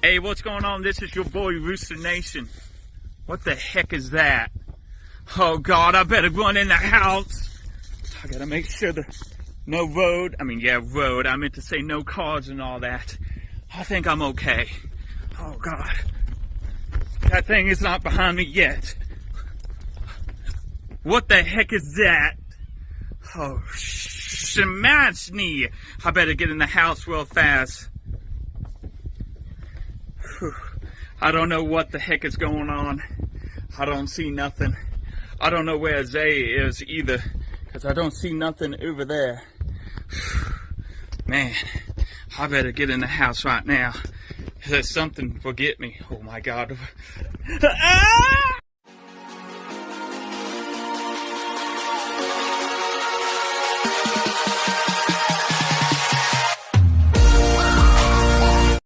Hey, what's going on? This is your boy Rooster Nation. What the heck is that? Oh God, I better run in the house. I gotta make sure no road. Road. I meant to say no cars and all that. I think I'm okay. Oh God. That thing is not behind me yet. What the heck is that? Oh, smash me. I better get in the house real fast. Whew. I don't know what the heck is going on. I don't see nothing. I don't know where Zay is either, because I don't see nothing over there. Man, I better get in the house right now. There's something will get me. Oh my God. Ah!